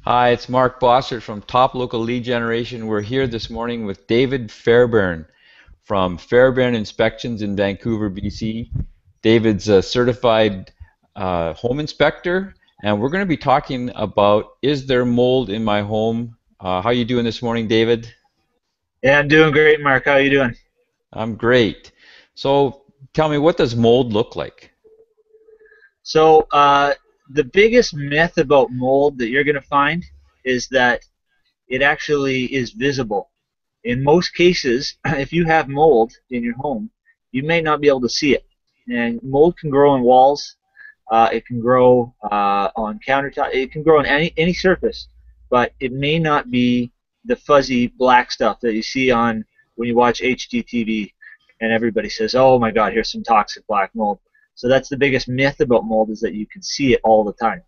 Hi, it's Mark Bossert from Top Local Lead Generation. We're here this morning with David Fairbairn from Fairbairn Inspections in Vancouver BC. David's a certified home inspector, and we're going to be talking about, is there mold in my home? How you doing this morning, David? Yeah, I'm doing great, Mark. How are you doing? I'm great. So tell me, what does mold look like? So, the biggest myth about mold that you're going to find is that it actually is visible. In most cases, if you have mold in your home, you may not be able to see it. And mold can grow on walls, it can grow on countertop, it can grow on any surface, but it may not be the fuzzy black stuff that you see on when you watch HGTV and everybody says, "Oh my God, here's some toxic black mold." So that's the biggest myth about mold is that you can see it all the time.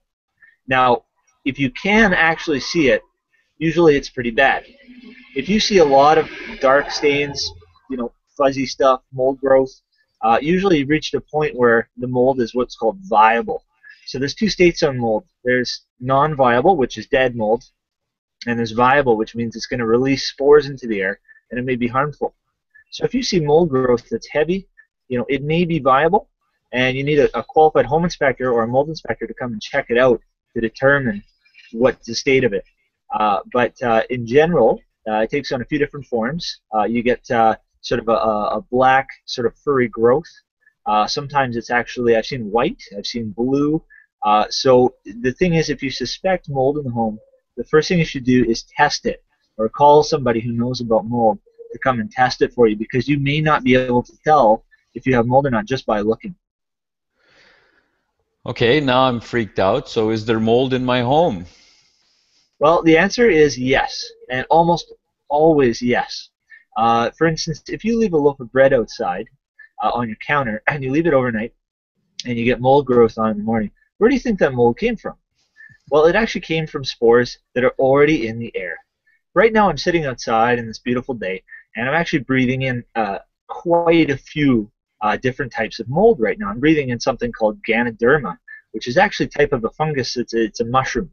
Now, if you can actually see it, usually it's pretty bad. If you see a lot of dark stains, fuzzy stuff, mold growth, usually you've reached a point where the mold is what's called viable. So there's two states on mold. There's non-viable, which is dead mold, and there's viable, which means it's going to release spores into the air, and it may be harmful. So if you see mold growth that's heavy, it may be viable, and you need a qualified home inspector or a mold inspector to come and check it out to determine what's the state of it. But in general, it takes on a few different forms. You get sort of a black sort of furry growth. Sometimes it's actually, I've seen white, I've seen blue. So the thing is, if you suspect mold in the home, the first thing you should do is test it or call somebody who knows about mold to come and test it for you, because you may not be able to tell if you have mold or not just by looking. Okay, now I'm freaked out. So is there mold in my home? Well, the answer is yes, and almost always yes. For instance, if you leave a loaf of bread outside on your counter and you leave it overnight and you get mold growth on it in the morning, where do you think that mold came from? Well, it actually came from spores that are already in the air. Right now I'm sitting outside in this beautiful day, and I'm actually breathing in quite a few different types of mold right now. I'm breathing in something called Ganoderma, which is actually a type of a fungus. It's a mushroom.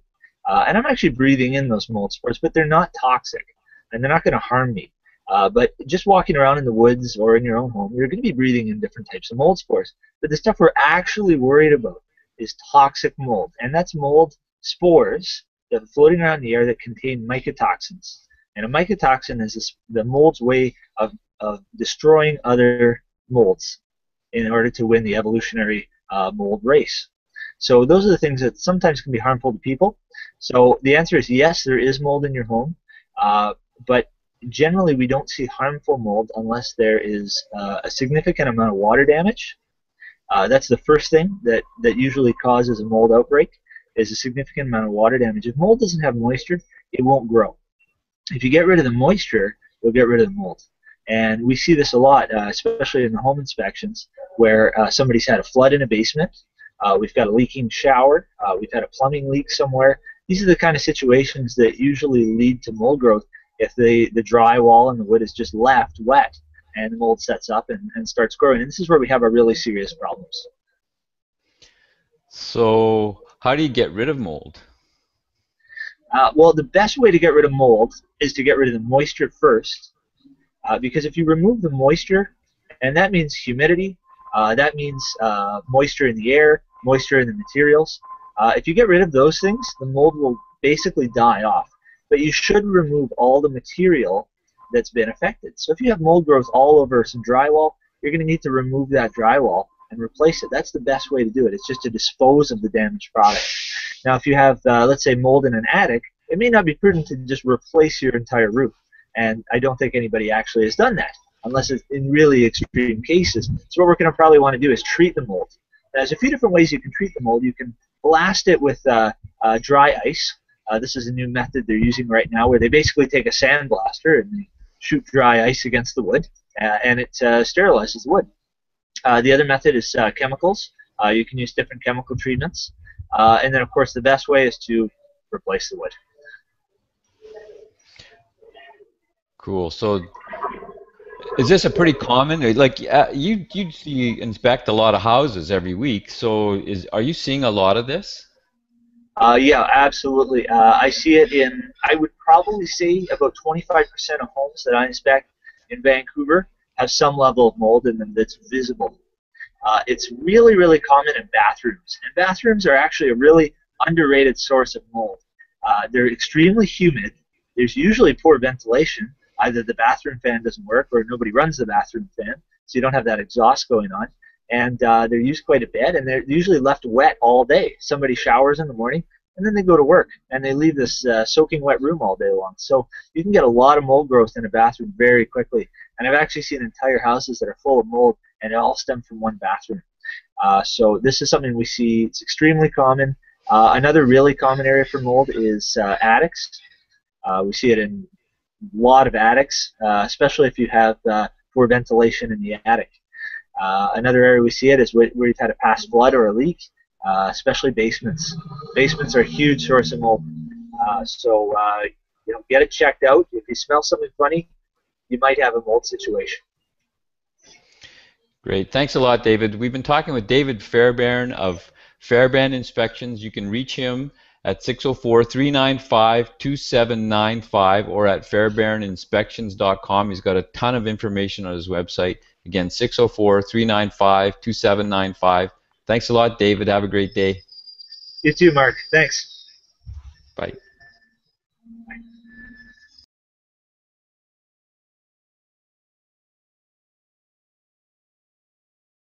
And I'm actually breathing in those mold spores, but they're not toxic, and they're not going to harm me. But just walking around in the woods or in your own home, you're going to be breathing in different types of mold spores. But the stuff we're actually worried about is toxic mold, and that's mold spores that are floating around in the air that contain mycotoxins. And a mycotoxin is the mold's way of destroying other molds in order to win the evolutionary mold race. So those are the things that sometimes can be harmful to people. So the answer is yes, there is mold in your home, but generally we don't see harmful mold unless there is a significant amount of water damage. That's the first thing that usually causes a mold outbreak, is a significant amount of water damage. If mold doesn't have moisture, it won't grow. If you get rid of the moisture, you'll get rid of the mold. And we see this a lot, especially in the home inspections, where somebody's had a flood in a basement, we've got a leaking shower, we've had a plumbing leak somewhere. These are the kind of situations that usually lead to mold growth if the drywall and the wood is just left wet and the mold sets up and starts growing. And this is where we have our really serious problems. So how do you get rid of mold? Well, the best way to get rid of mold is to get rid of the moisture first, because if you remove the moisture, and that means humidity, that means moisture in the air, moisture in the materials. If you get rid of those things, the mold will basically die off. But you should remove all the material that's been affected. So if you have mold growth all over some drywall, you're going to need to remove that drywall and replace it. That's the best way to do it. It's just to dispose of the damaged product. Now, if you have, let's say, mold in an attic, it may not be prudent to just replace your entire roof. And I don't think anybody actually has done that, unless it's in really extreme cases. So what we're going to probably want to do is treat the mold. There's a few different ways you can treat the mold. You can blast it with dry ice. This is a new method they're using right now, where they basically take a sandblaster and they shoot dry ice against the wood, and it sterilizes the wood. The other method is chemicals. You can use different chemical treatments. And then, of course, the best way is to replace the wood. Cool. So is this a pretty common, like you inspect a lot of houses every week, so are you seeing a lot of this? Yeah, absolutely. I see it in, I would probably say about 25% of homes that I inspect in Vancouver have some level of mold in them that's visible. It's really, really common in bathrooms. And bathrooms are actually a really underrated source of mold. They're extremely humid. There's usually poor ventilation. Either the bathroom fan doesn't work or nobody runs the bathroom fan, so you don't have that exhaust going on. And they're used quite a bit, and they're usually left wet all day. Somebody showers in the morning, and then they go to work, and they leave this soaking wet room all day long. So you can get a lot of mold growth in a bathroom very quickly. And I've actually seen entire houses that are full of mold, and it all stemmed from one bathroom. So this is something we see. It's extremely common. Another really common area for mold is attics. We see it in a lot of attics, especially if you have poor ventilation in the attic. Another area we see it is where you've had a past flood or a leak, especially basements. Basements are a huge source of mold. So get it checked out. If you smell something funny, you might have a mold situation. Great. Thanks a lot, David. We've been talking with David Fairbairn of Fairbairn Inspections. You can reach him at 604-395-2795 or at fairbairninspections.com. He's got a ton of information on his website. Again, 604-395-2795. Thanks a lot, David. Have a great day. You too, Mark. Thanks. Bye.